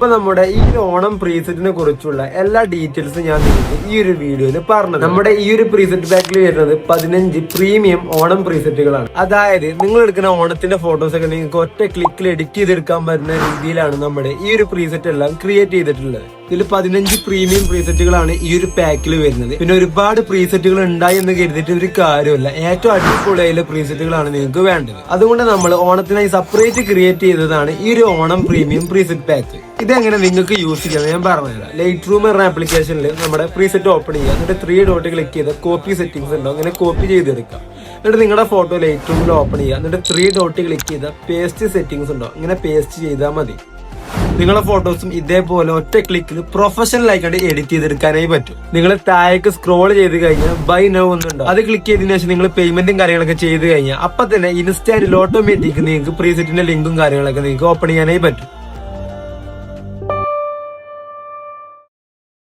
ഇപ്പൊ നമ്മുടെ ഈ ഓണം പ്രീസെറ്റിനെ കുറിച്ചുള്ള എല്ലാ ഡീറ്റെയിൽസും ഞാൻ നിങ്ങൾക്ക് ഈ ഒരു വീഡിയോയിൽ പറഞ്ഞത്. നമ്മുടെ ഈ ഒരു പ്രീസെറ്റ് പാക്കിൽ വരുന്നത് 15 പ്രീമിയം ഓണം പ്രീസെറ്റുകളാണ്. അതായത് നിങ്ങൾ എടുക്കുന്ന ഓണത്തിന്റെ ഫോട്ടോസ് ഒക്കെ നിങ്ങൾക്ക് ഒറ്റ ക്ലിക്കിൽ എഡിറ്റ് ചെയ്തെടുക്കാൻ പറ്റുന്ന രീതിയിലാണ് നമ്മുടെ ഈ ഒരു പ്രീസെറ്റ് എല്ലാം ക്രിയേറ്റ് ചെയ്തിട്ടുള്ളത്. ഇതിൽ 15 പ്രീമിയം പ്രീസെറ്റുകളാണ് ഈ ഒരു പാക്കിൽ വരുന്നത്. പിന്നെ ഒരുപാട് പ്രീസെറ്റുകൾ ഉണ്ടായി എന്ന് കരുതിയിട്ട് ഒരു കാര്യമില്ല. ഏറ്റവും അടിപൊളിയായ പ്രീസെറ്റുകളാണ് നിങ്ങൾക്ക് വേണ്ടത്. അതുകൊണ്ട് നമ്മൾ ഓണത്തിനായി സെപ്പറേറ്റ് ക്രിയേറ്റ് ചെയ്തതാണ് ഈ ഒരു ഓണം പ്രീമിയം പ്രീസെറ്റ് പാക്ക്. ഇതെങ്ങനെ നിങ്ങൾക്ക് യൂസ് ചെയ്യാം ഞാൻ പറഞ്ഞുതരാം. ലൈറ്റ് റൂം എന്ന ആപ്ലിക്കേഷനിൽ നമ്മുടെ പ്രീസെറ്റ് ഓപ്പൺ ചെയ്യുക. എന്നിട്ട് 3 ഡോട്ട് ക്ലിക്ക് ചെയ്ത് കോപ്പി സെറ്റിംഗ്സ് ഉണ്ടോ അങ്ങനെ കോപ്പി ചെയ്തെടുക്കാം. എന്നിട്ട് നിങ്ങളുടെ ഫോട്ടോ ലൈറ്റ് റൂമിൽ ഓപ്പൺ ചെയ്യുക. എന്നിട്ട് 3 ഡോട്ട് ക്ലിക്ക് ചെയ്ത് പേസ്റ്റ് സെറ്റിംഗ്സ് ഉണ്ടോ അങ്ങനെ പേസ്റ്റ് ചെയ്താൽ മതി. നിങ്ങളുടെ ഫോട്ടോസും ഇതേപോലെ ഒറ്റ ക്ലിക്കിൽ പ്രൊഫഷണൽ ആയിക്കൊണ്ട് എഡിറ്റ് ചെയ്തെടുക്കാനായി പറ്റും. നിങ്ങൾ താഴേക്ക് സ്ക്രോൾ ചെയ്ത് കഴിഞ്ഞാൽ ബൈ നൗ എന്നുണ്ടോ അത് ക്ലിക്ക് ചെയ്തതിനു ശേഷം നിങ്ങൾ പേയ്മെന്റും കാര്യങ്ങളൊക്കെ ചെയ്ത് കഴിഞ്ഞാൽ അപ്പൊ തന്നെ ഇൻസ്റ്റാന്റിൽ ഓട്ടോമാറ്റിക് നിങ്ങൾക്ക് പ്രീസെറ്റിന്റെ ലിങ്കും കാര്യങ്ങളൊക്കെ നിങ്ങൾക്ക് ഓപ്പൺ ചെയ്യാനായി പറ്റും.